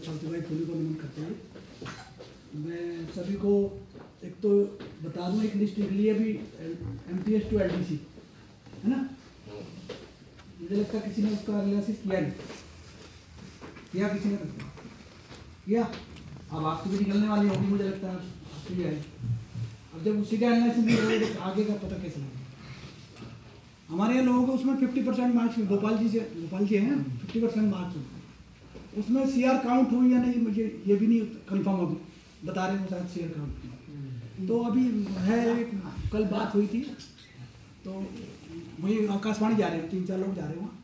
सावित्रीबाई फुले को नमन करते हुए मैं सभी को एक तो बता दूं, एक लिस्ट निकली है अभी MTS to LDC, है ना। मुझे लगता है किसी ने उसका एनालिसिस किया नहीं, किया किसी ने किया। अब आपकी भी निकलने वाली होगी, मुझे लगता है आपकी भी आएगी। अब जब उसी का एनालिसिस निकलेगा तो आगे का पता कैसे लगेगा। हमारे यहाँ लोगों को उसमें 50% मार्क्स, गोपाल जी हैं 50% मार्क्स, उसमें CR काउंट हुई या नहीं मुझे ये भी नहीं कंफर्म हो, बता रहे हो शायद CR काउंट। तो अभी है, कल बात हुई थी तो वही आकाशवाणी जा रहे हैं, 3-4 लोग जा रहे हैं वहाँ।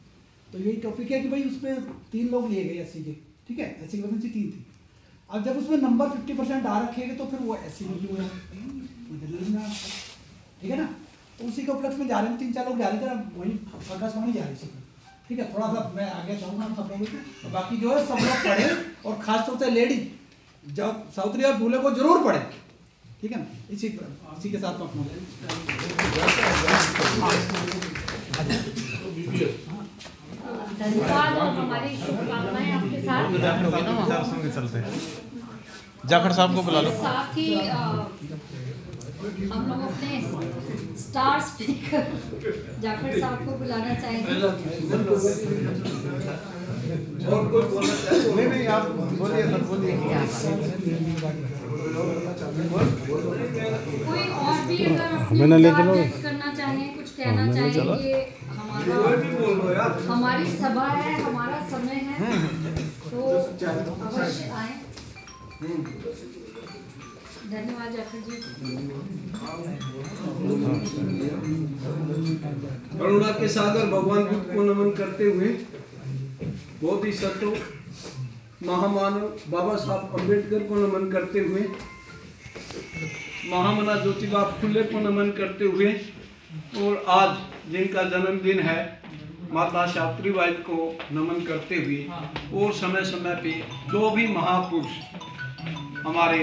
तो यही टॉपिक है कि भाई उसमें 3 लोग लिए गए SC के, ठीक है, SC की वैकेंसी 3 थी। अब जब उसमें नंबर 50% आ रखे तो फिर वो SC में क्यों है, ठीक है ना। तो उसी के उपलक्ष्य में जा रहे हैं, 3-4 लोग जा रहे थे, वही आकाशवाणी जा रही थी, ठीक है। थोड़ा सा मैं आगे चाहूँगा हम सब लोगों को, बाकी जो है सब लोग पढ़े और खासतौर से लेडीज जब सावित्रीबाई फुले को जरूर पढ़े, ठीक है ना। इसी के साथ में धन्यवाद और हमारी शुभकामनाएं आपके साथ। जाखड़ साहब को बुला लो। साथ ही हम लोग अपने स्टार स्पीकर जाखड़ साहब को बुलाना चाहेंगे। और कोई बोलना चाहे? नहीं आप बोलिए, सब बोलिए। कोई और भी अगर अपने विचार व्यक्त करना चाहें, कुछ कहना चाहें, ये हमारी सभा है, हमारा समय है, तो अवश्य आए। धन्यवाद जाखड़ जी। करुणा के सागर भगवान बुद्ध को नमन करते हुए, बोधि सत्व महामानव बाबा साहब अम्बेडकर को नमन करते हुए, महामना ज्योतिबा फुले को नमन करते हुए, और आज जिनका जन्मदिन है माता सावित्रीबाई को नमन करते हुए, और समय समय पे जो भी महापुरुष हमारे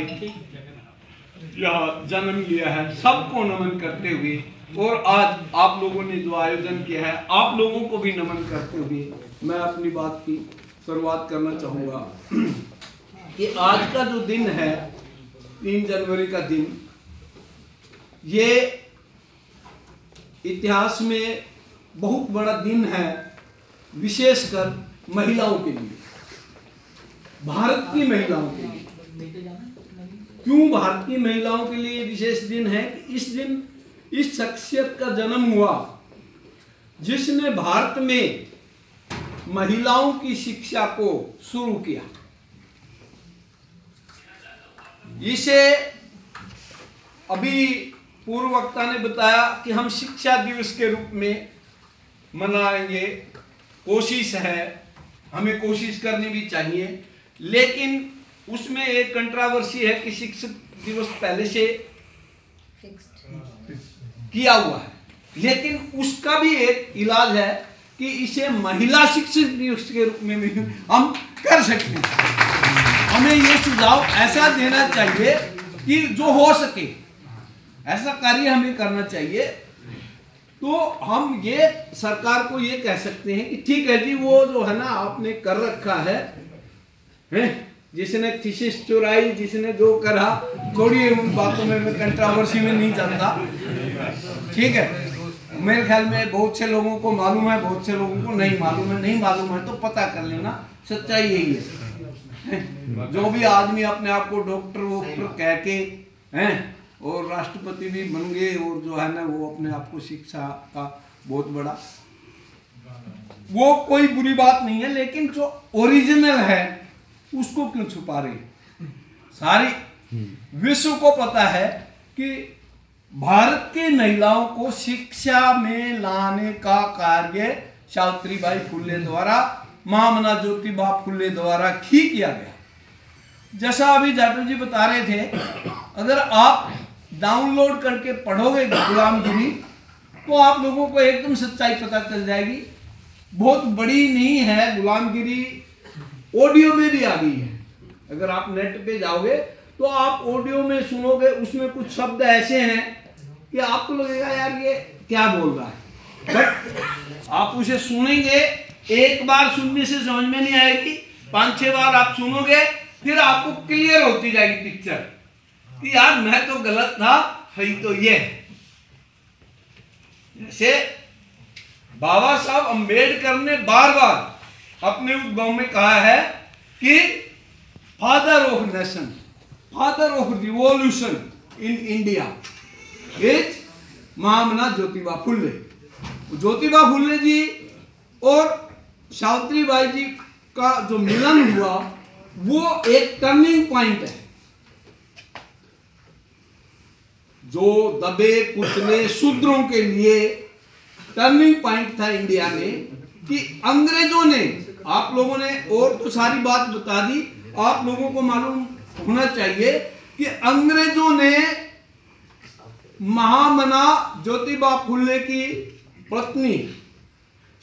यह जन्म लिया है सबको नमन करते हुए, और आज आप लोगों ने जो आयोजन किया है आप लोगों को भी नमन करते हुए मैं अपनी बात की शुरुआत करना चाहूँगा कि आज का जो दिन है 3 जनवरी का दिन, ये इतिहास में बहुत बड़ा दिन है, विशेषकर महिलाओं के लिए, भारत की महिलाओं के लिए। क्यों भारत की महिलाओं के लिए विशेष दिन है? इस दिन इस शख्सियत का जन्म हुआ जिसने भारत में महिलाओं की शिक्षा को शुरू किया। इसे अभी पूर्व वक्ता ने बताया कि हम शिक्षा दिवस के रूप में मनाएंगे, कोशिश है, हमें कोशिश करनी भी चाहिए, लेकिन उसमें एक कंट्रोवर्सी है कि शिक्षक दिवस पहले से किया हुआ है, लेकिन उसका भी एक इलाज है कि इसे महिला शिक्षक दिवस के रूप में भी हम कर सकते हैं। हमें ये सुझाव ऐसा देना चाहिए कि जो हो सके ऐसा कार्य हमें करना चाहिए। तो हम ये सरकार को ये कह सकते हैं कि ठीक है जी, वो जो है ना आपने कर रखा है, जिसने थीसिस चुराई, जिसने जो करा, थोड़ी उन बातों में मैं कंट्रोवर्सी में नहीं जाता, ठीक है। मेरे ख्याल में बहुत से लोगों को मालूम है, बहुत से लोगों को नहीं मालूम है। नहीं मालूम है तो पता कर लेना, सच्चाई यही है। जो भी आदमी अपने आप को डॉक्टर वोक्टर कह के हैं और राष्ट्रपति भी बन गए, और जो है ना वो अपने आप को शिक्षा का बहुत बड़ा, वो कोई बुरी बात नहीं है, लेकिन जो ओरिजिनल है उसको क्यों छुपा रहे? सारी विश्व को पता है कि भारत के महिलाओं को शिक्षा में लाने का कार्य सावित्रीबाई फुले द्वारा, महामना ज्योतिबा फुले द्वारा ही किया गया। जैसा अभी जाटू जी बता रहे थे, अगर आप डाउनलोड करके पढ़ोगे गुलामगिरी तो आप लोगों को एकदम सच्चाई पता चल जाएगी। बहुत बड़ी नहीं है गुलामगिरी, ऑडियो में भी आ गई है। अगर आप नेट पे जाओगे तो आप ऑडियो में सुनोगे, उसमें कुछ शब्द ऐसे हैं कि आपको लगेगा यार ये क्या बोल रहा है, बट आप उसे सुनेंगे, एक बार सुनने से समझ में नहीं आएगी, 5-6 बार आप सुनोगे, फिर आपको क्लियर होती जाएगी पिक्चर कि यार मैं तो गलत था, है तो ये। जैसे बाबा साहब अंबेडकर ने बार बार अपने उद्भव में कहा है कि father of nation, father of revolution in India is महामना ज्योतिबा फुले। ज्योतिबा फुले जी और सावित्रीबाई जी का जो मिलन हुआ वो एक टर्निंग पॉइंट है। जो दबे कुचले शूद्रों के लिए टर्निंग पॉइंट था इंडिया में, कि अंग्रेजों ने, आप लोगों ने और तो सारी बात बता दी, आप लोगों को मालूम होना चाहिए कि अंग्रेजों ने महामना ज्योतिबा फुले की पत्नी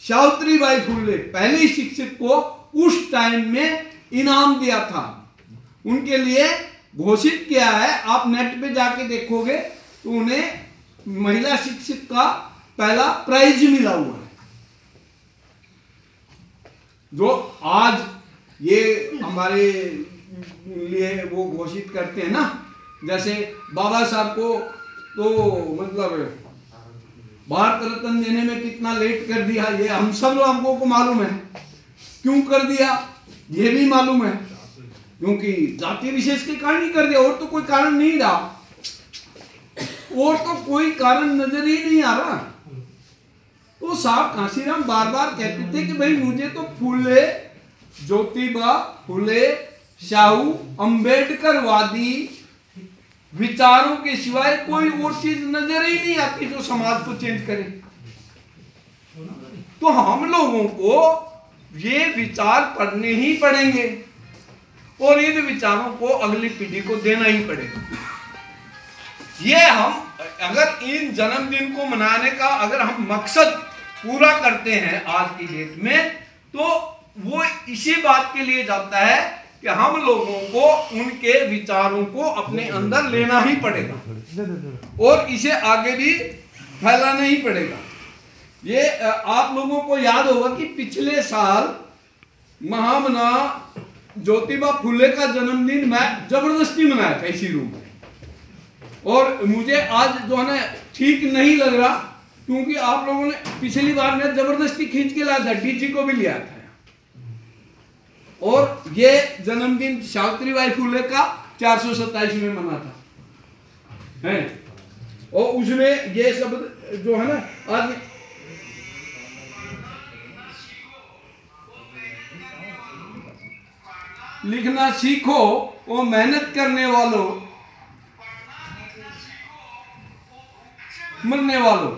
सावित्रीबाई फुले पहली शिक्षक को उस टाइम में इनाम दिया था, उनके लिए घोषित किया है। आप नेट पे जाके देखोगे तो उन्हें महिला शिक्षक का पहला प्राइज मिला हुआ है। जो आज ये हमारे लिए वो घोषित करते हैं ना, जैसे बाबा साहब को तो मतलब भारत रत्न देने में कितना लेट कर दिया, ये हम सब लोगों को मालूम है। क्यों कर दिया ये भी मालूम है, क्योंकि जाति विशेष के कारण ही कर दिया, और तो कोई कारण नहीं रहा, और तो कोई कारण नजर ही नहीं आ रहा। तो साहब कांशीराम बार बार कहते थे कि भाई मुझे तो फुले, ज्योतिबा फुले, साहू अंबेडकरवादी विचारों के सिवाय कोई और चीज नजर ही नहीं आती जो समाज को चेंज करे। तो हम लोगों को ये विचार पढ़ने ही पड़ेंगे और इन विचारों को अगली पीढ़ी को देना ही पड़ेगा। ये हम अगर इन जन्मदिन को मनाने का अगर हम मकसद पूरा करते हैं आज की डेट में, तो वो इसी बात के लिए जाता है कि हम लोगों को उनके विचारों को अपने अंदर लेना ही पड़ेगा और इसे आगे भी फैलाना ही पड़ेगा। ये आप लोगों को याद होगा कि पिछले साल महामना ज्योतिबा फुले का जन्मदिन मैं जबरदस्ती मनाया था इसी रूम में, और मुझे आज जो है ना ठीक नहीं लग रहा, क्योंकि आप लोगों ने पिछली बार मैं जबरदस्ती खींच के लाया था, डीजी को भी लिया था। और ये जन्मदिन सावित्रीबाई फुले का 427 में मना था है, और उसमें ये सब जो है ना आज लिखना सीखो वो मेहनत करने वालों, मरने वालों,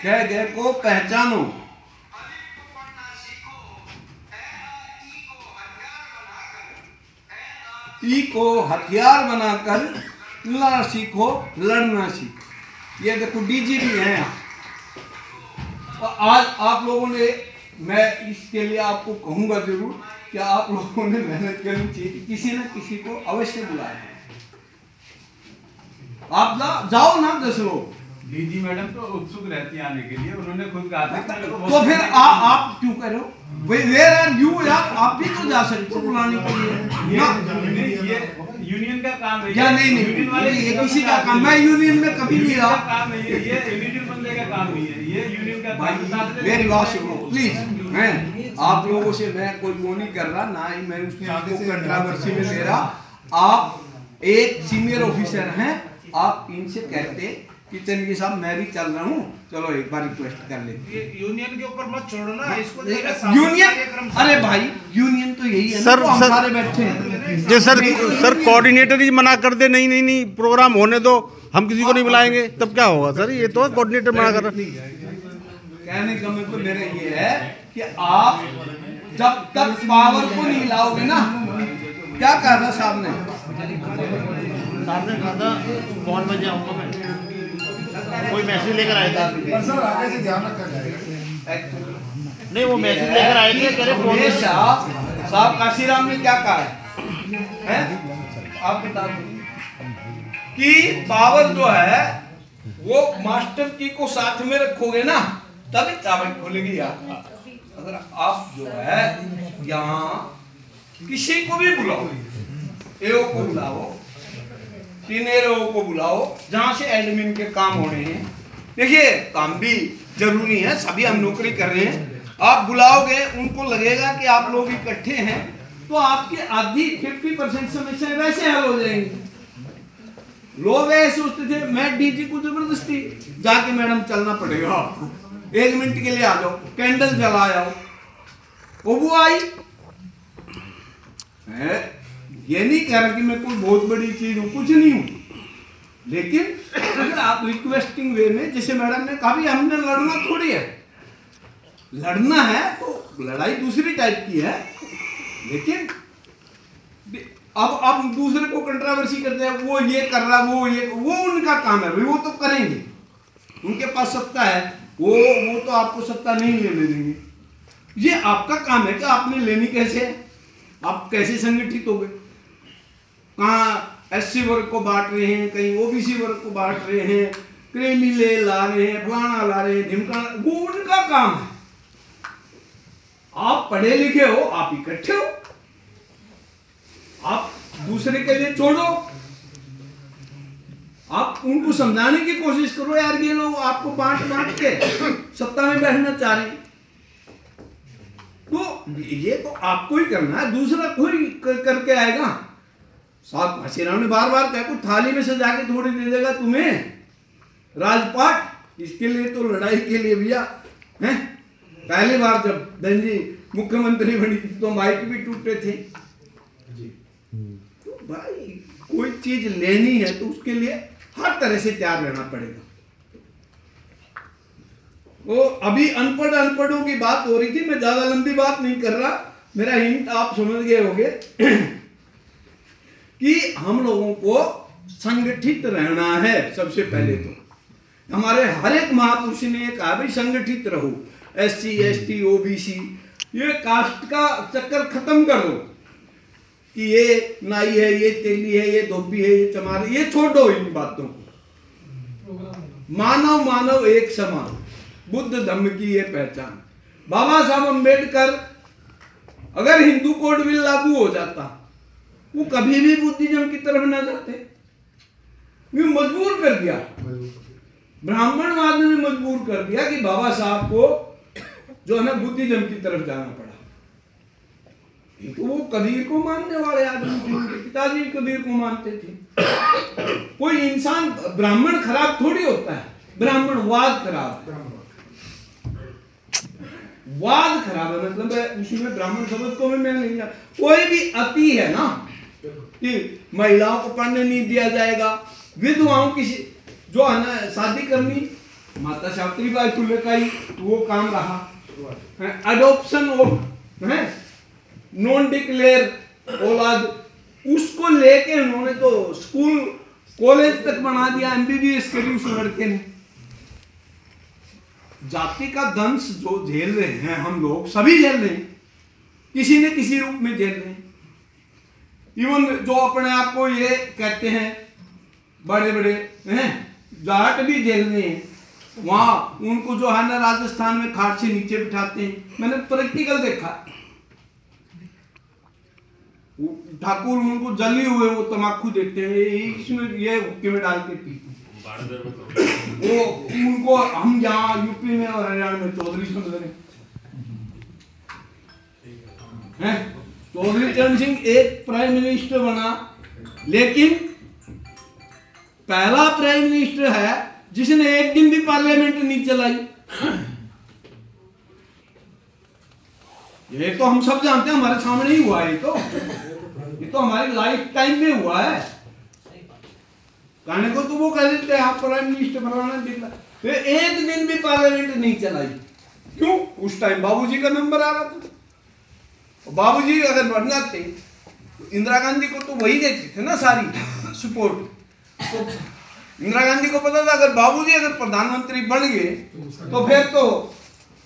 कह गए को पहचानो, ई को हथियार बनाकर लड़ना सीखो, लड़ना सीखो। ये देखो डीजी भी है यहाँ। और आज आप लोगों ने, मैं इसके लिए आपको कहूंगा जरूर कि आप लोगों ने मेहनत करनी चाहिए, किसी न किसी को अवश्य बुलाया। आप जाओ ना 10 लोग। डीजी मैडम तो उत्सुक रहती है आने के लिए, उन्होंने खुद कहा था। तो फिर आप क्यों कह रहे हो? वेयर आर यू यार, आप भी तो जा सकते हो बुलाने के लिए। ये यूनियन का काम है या नहीं यूनियन वाले ये किसी का काम, मैं यूनियन में कभी नहीं रहा। काम नहीं है ये, यूनियन बंदे का काम नहीं है ये, यूनियन का काम। मेरी बात सुनो प्लीज, मैं आप लोगों से मैं कोई वो नहीं कर रहा, ना ही मैं उसको कंट्रोवर्सी में ले रहा। आप एक सीनियर ऑफिसर हैं, आप इनसे कहते कि चलिए साहब मैं भी चल रहा हूँ, चलो एक बार रिक्वेस्ट कर लेते। यूनियन के ऊपर मत छोड़ो ना इसको। यूनियन, अरे भाई यूनियन तो यही है सर, ना, तो हम सर, सारे बैठे हैं। जो सर कोऑर्डिनेटर ही मना कर दे, नहीं नहीं नहीं प्रोग्राम होने दो, हम किसी को नहीं बुलाएंगे, तब क्या होगा सर? ये तो कोऑर्डिनेटर मना कर रहा। कहने का मतलब मेरा ये है कि आप जब तक पावर को नहीं लाओगे ना, क्या कहा था साहब ने? कहा था कौन बजे आऊंगा मैं, कोई मैसेज लेकर आया था। सर आगे से ध्यान रखा जाएगा। नहीं वो मैसेज लेकर आए थे, कह रहे फोन साहब काशीराम ने क्या कहा है? आप बता दो। कि पावर जो है वो मास्टर की को साथ में रखोगे ना तभी चाबी खुलेगी यार। अगर आप जो है यहाँ किसी को भी बुलाओ, एओ को बुलाओ, 3 एओ को बुलाओ, जहां से एडमिन के काम होने हैं। देखिए काम भी जरूरी है, सभी हम नौकरी कर रहे हैं। आप बुलाओगे, उनको लगेगा कि आप लोग इकट्ठे हैं, तो आपकी आधी 50% समस्याएं वैसे हल हो जाएंगी। लोग ऐसे सोचते थे मैं डीजी को जबरदस्ती जाके मैडम चलना पड़ेगा आपको, 1 मिनट के लिए आ जाओ, कैंडल जला आओ, वो आई है। ये नहीं कह रहा कि मैं कोई बहुत बड़ी चीज हूं, कुछ नहीं हूं, लेकिन अगर आप रिक्वेस्टिंग वे में, जैसे मैडम ने कहा भी हमने लड़ना थोड़ी है, लड़ना है तो लड़ाई दूसरी टाइप की है, लेकिन अब दूसरे को कंट्रोवर्सी करते हैं, वो ये कर रहा, वो उनका काम है भाई, वो तो करेंगे, उनके पास सत्ता है, वो तो आपको सत्ता नहीं लेने देंगे। ये आपका काम है कि आपने लेनी कैसे है, आप कैसे संगठित हो गए, कहाँ एससी वर्ग को बांट रहे हैं, कहीं ओबीसी वर्ग को बांट रहे हैं, क्रेमी ले ला रहे हैं, फलाना ला रहे हैं, ढिमकाना, वो उनका काम है। आप पढ़े लिखे हो, आप इकट्ठे हो, आप दूसरे के लिए छोड़ो, आप उनको समझाने की कोशिश करो यार ये लोग आपको बांट के सत्ता में बैठना चाह रहे हैं, तो ये तो आपको ही करना है, दूसरा कोई करके आएगा। साहब हसीराम ने बार बार कहा, कोई थाली में से जाके थोड़ी दे देगा तुम्हें राजपाट, इसके लिए तो लड़ाई के लिए भैया हैं। पहली बार जब बहन जी मुख्यमंत्री बनी थी तो माइक भी टूटे थे। तो भाई कोई चीज लेनी है तो उसके लिए हर तरह से तैयार रहना पड़ेगा। वो अभी अनपढ़ों की बात हो रही थी, मैं ज्यादा लंबी बात नहीं कर रहा, मेरा हिंट आप समझ गए होंगे कि हम लोगों को संगठित रहना है। सबसे पहले तो हमारे हर एक महापुरुष ने कहा भाई संगठित रहो, SC ST OBC, ये कास्ट का चक्कर खत्म कर दो कि ये नाई है, ये तेली है, ये धोबी है, ये चमार, ये छोड़ दो इन बातों को। मानव एक समान, बुद्ध धम्म की ये पहचान। बाबा साहब अम्बेडकर, अगर हिंदू कोड बिल लागू हो जाता, वो कभी भी बुद्धिज्म की तरफ न जाते, वो मजबूर कर दिया, ब्राह्मणवाद ने मजबूर कर दिया कि बाबा साहब को जो है ना बुद्धिज्म की तरफ जाना पड़ा। तो वो कबीर को मानने वाले आदमी थे, पिताजी कबीर को मानते थे। कोई इंसान ब्राह्मण खराब थोड़ी होता है, ब्राह्मणवाद खराब है, वाद खराब है, मतलब उसमें ब्राह्मण शब्द को मैं नहीं जाना। कोई भी अति है ना कि महिलाओं को पढ़ने नहीं दिया जाएगा, विधवाओं की जो है ना शादी करनी, माता सावित्रीबाई फुले का ही वो काम रहा। अडॉप्शन ऑफ नॉन डिक्लेयर औलाद, उसको लेके उन्होंने तो स्कूल कॉलेज तक बना दिया, MBBS करी उस लड़के ने। जाति का दंश जो झेल रहे हैं हम लोग, सभी झेल रहे हैं, किसी न किसी रूप में झेल रहे हैं। इवन जो अपने आप को ये कहते हैं बड़े बड़े हैं, जाट भी झेल रहे हैं। वहां उनको जो है ना राजस्थान में खाट से नीचे बिठाते हैं, मैंने प्रैक्टिकल देखा। ठाकुर उनको जली हुए वो तमाकू देते हैं, इसमें ये हुक्के में डाल के पीते हैं। वो उनको हम यहाँ यूपी में और हरियाणा में चौधरी समझ रहे हैं। चौधरी चरण सिंह एक प्राइम मिनिस्टर बना, लेकिन पहला प्राइम मिनिस्टर है जिसने एक दिन भी पार्लियामेंट नहीं चलाई। ये तो हम सब जानते हैं, हमारे सामने ही हुआ है। ये तो हमारी लाइफ टाइम में हुआ है। कहने को तो वो कह देते हैं आप प्राइम मिनिस्टर बनाना दिखला, तो एक दिन भी पार्लियामेंट नहीं चलाई। क्यों? उस टाइम बाबूजी का नंबर आ रहा था। बाबूजी अगर बन जाते, इंदिरा गांधी को तो वही देते थे ना सारी सपोर्ट। तो इंदिरा गांधी को पता था अगर बाबूजी अगर प्रधानमंत्री बन गए तो फिर तो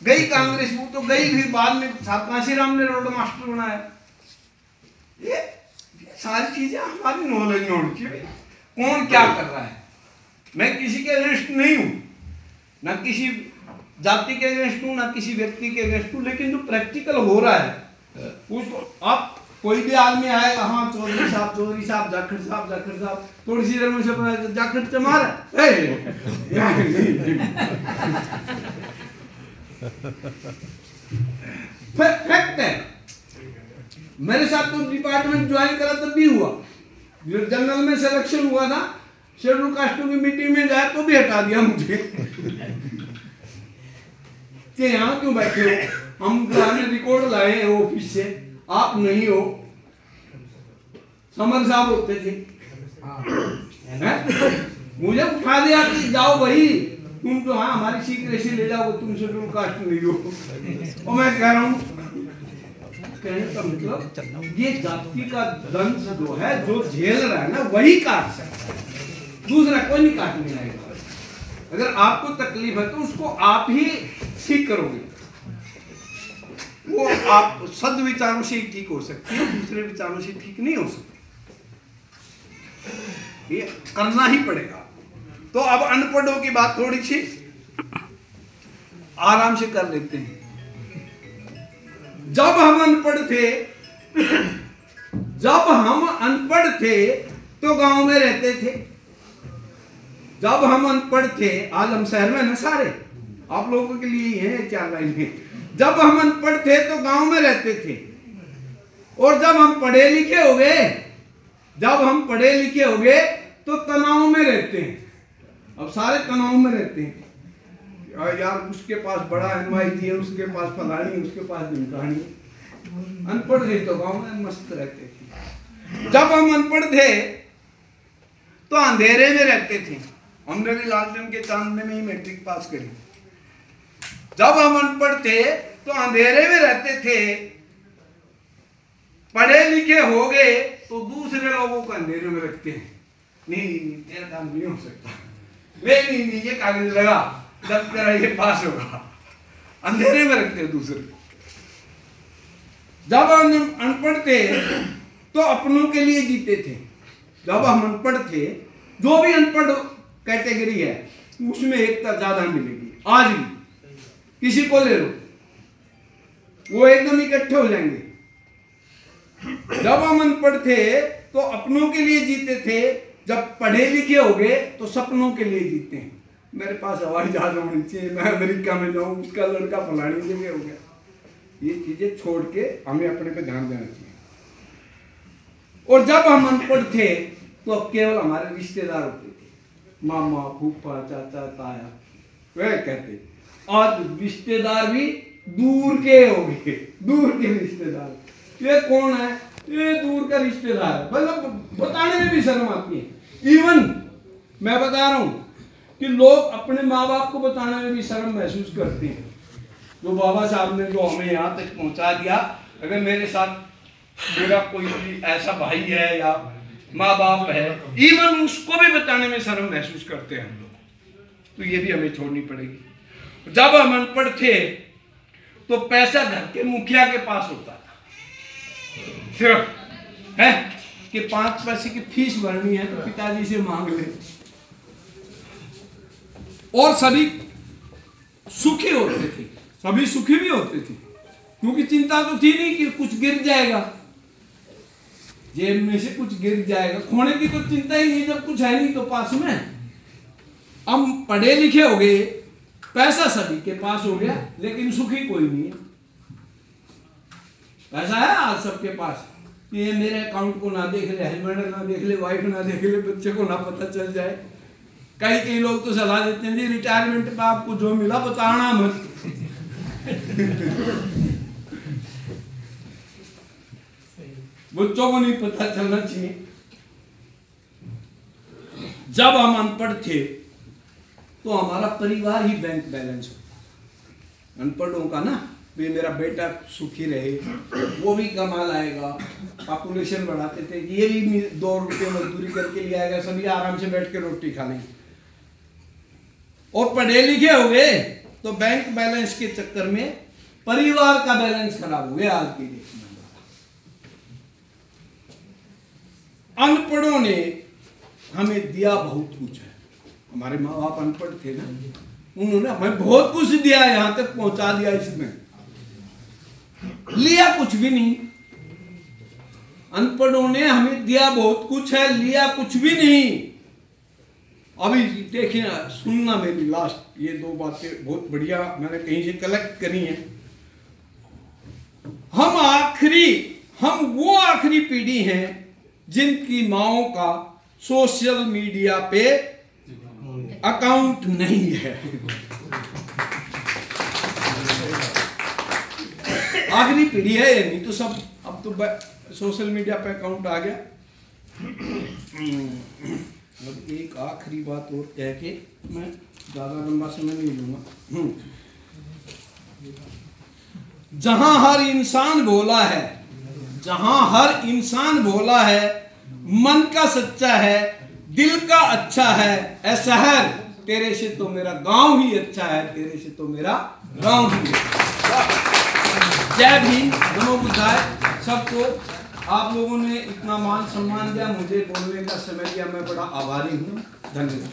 गई कांग्रेस, वो तो गई भी। बाद में काशीराम ने रोड मास्टर बनाया। ये सारी चीजें हमारी नॉलेज में होनी चाहिए। कौन क्या कर रहा है। मैं किसी के अगेंस्ट नहीं हूं, ना किसी जाति के अगेंस्ट हूं, ना किसी व्यक्ति के अगेंस्ट हूं, लेकिन जो प्रैक्टिकल हो रहा है उसको आप कोई भी आदमी आएगा, हाँ चौधरी साहब, जाखड़ साहब, थोड़ी सी देर में से पता जाखड़ चमार फैक्ट है। मेरे साथ तो डिपार्टमेंट ज्वाइन करा तब भी हुआ, जनरल में सिलेक्शन हुआ था, शेड्यूल कास्टों की मीटिंग में जाए तो भी हटा दिया मुझे कि यहाँ क्यों बैठे हो, हम रिकॉर्ड लाए हैं ऑफिस से, आप नहीं हो। समर साहब होते थे, मुझे उठा दिया कि जाओ भाई तुम तो, हाँ हमारी सीक्रेसी ले जाओ, तुम शेड्यूल कास्ट नहीं हो। और मैं कह रहा हूँ, कहने का मतलब ये जाति का दंश जो है, जो झेल रहा है ना, वही काट सकता है, दूसरा कोई नहीं काटने आएगा। अगर आपको तकलीफ है तो उसको आप ही ठीक करोगे, वो आप सद्विचारों से ही ठीक हो सकती है, दूसरे विचारों से ठीक नहीं हो सकती, ये करना ही पड़ेगा। तो अब अनपढ़ों की बात थोड़ी सी आराम से कर लेते हैं। जब हम अनपढ़ थे तो गांव में रहते थे। जब हम अनपढ़ थे, आज हम शहर में ना, सारे आप लोगों के लिए है 4 लाइनें। जब हम अनपढ़ थे तो गांव में रहते थे, और जब हम पढ़े लिखे हो गए तो तनाव में रहते हैं। अब सारे तनाव में रहते हैं, यार उसके पास बड़ा एनवाईटी है, उसके पास फलानी, उसके पास ढिमकानी। अनपढ़ थे तो गांव में मस्त रहते थे। जब हम अनपढ़ थे तो अंधेरे में रहते थे, हमने भी लालटेन के चांदने में ही मैट्रिक पास करी। जब हम अनपढ़ थे तो अंधेरे में रहते थे, पढ़े लिखे हो गए तो दूसरे लोगों को अंधेरे में रखते हैं। नहीं तेरा काम नहीं हो सकता, नहीं ये कागज लगा, जब तेरा ये पास होगा, अंधेरे में रखते हैं दूसरे। जब हम अनपढ़ थे तो अपनों के लिए जीते थे। जब हम अनपढ़ थे, जो भी अनपढ़ कैटेगरी है उसमें एकता ज्यादा मिलेगी। आज भी किसी को ले लो, वो एकदम इकट्ठे हो जाएंगे। जब हम अनपढ़ थे तो अपनों के लिए जीते थे, जब पढ़े लिखे हो गए तो सपनों के लिए जीते हैं। मेरे पास हवाई जहाज होनी चाहिए, मैं अमेरिका में जाऊं, उसका लड़का फलानी जगह हो गया। ये चीजें छोड़ के हमें अपने पे ध्यान देना चाहिए। और जब हम अनपढ़ थे तो अब केवल हमारे रिश्तेदार होते थे, मामा, फूफा, चाचा, ताया, वे कहते। आज रिश्तेदार भी दूर के हो गए, दूर के रिश्तेदार। ये कौन है? ये दूर का रिश्तेदार है, मतलब बताने में भी शर्म आती है। इवन मैं बता रहा हूं कि लोग अपने माँ बाप को बताने में भी शर्म महसूस करते हैं। जो बाबा साहब ने जो हमें यहाँ तक पहुँचा दिया, अगर मेरे साथ मेरा कोई ऐसा भाई है या माँ बाप है, इवन उसको भी बताने में शर्म महसूस करते हैं हम लोग। तो ये भी हमें छोड़नी पड़ेगी। जब हम अनपढ़ थे तो पैसा घर के मुखिया के पास होता था, सिर्फ है कि 5 पैसे की फीस भरनी है तो पिताजी से मांग ले। और सभी सुखी होते थे, सभी सुखी भी होते थे, क्योंकि चिंता तो थी नहीं कि कुछ गिर जाएगा, जेब में से कुछ गिर जाएगा, खोने की तो चिंता ही नहीं जब कुछ है नहीं तो पास में। हम पढ़े लिखे हो गए, पैसा सभी के पास हो गया, लेकिन सुखी कोई नहीं है। पैसा है आज सबके पास, ये मेरे अकाउंट को ना देख ले, हस्बैंड ना देख ले, वाइफ ना देख ले, बच्चे को ना पता चल जाए। कई लोग तो सलाह देते हैं जी रिटायरमेंट पे आपको जो मिला बताना मत। बच्चों को नहीं पता चलना चाहिए। जब हम अनपढ़ थे तो हमारा परिवार ही बैंक बैलेंस हो। अनपढ़ों का ना, भी मेरा बेटा सुखी रहे, वो भी कमा लाएगा, पॉपुलेशन बढ़ाते थे, ये भी 2 रुपये मजदूरी करके ले आएगा, सभी आराम से बैठ के रोटी खा लेंगे। और पढ़े लिखे हो गए तो बैंक बैलेंस के चक्कर में परिवार का बैलेंस खराब हो गया। आज की डेट में अनपढ़ों ने हमें दिया बहुत कुछ है। हमारे माँ बाप अनपढ़ थे ना, उन्होंने हमें बहुत कुछ दिया, यहाँ तक पहुंचा दिया। इसमें लिया कुछ भी नहीं। अनपढ़ों ने हमें दिया बहुत कुछ है, लिया कुछ भी नहीं। अभी देखिए, सुनना मेरी लास्ट ये 2 बातें बहुत बढ़िया मैंने कहीं से कलेक्ट करी हैं। हम वो आखिरी पीढ़ी हैं जिनकी माओं का सोशल मीडिया पे अकाउंट नहीं है। आखिरी पीढ़ी है ये, नहीं तो सब अब तो सोशल मीडिया पे अकाउंट आ गया। अब एक आखिरी बात और कह के मैं ज्यादा लंबा समय नहीं लूंगा। जहां हर इंसान भोला है, जहां हर इंसान भोला है, मन का सच्चा है, दिल का अच्छा है, ऐ शहर तेरे से तो मेरा गांव ही अच्छा है, तेरे से तो मेरा गांव ही अच्छा है। जय भीम, नमो बुद्धाय। सबको आप लोगों ने इतना मान सम्मान दिया, मुझे बोलने का समय दिया, मैं बड़ा आभारी हूँ। धन्यवाद।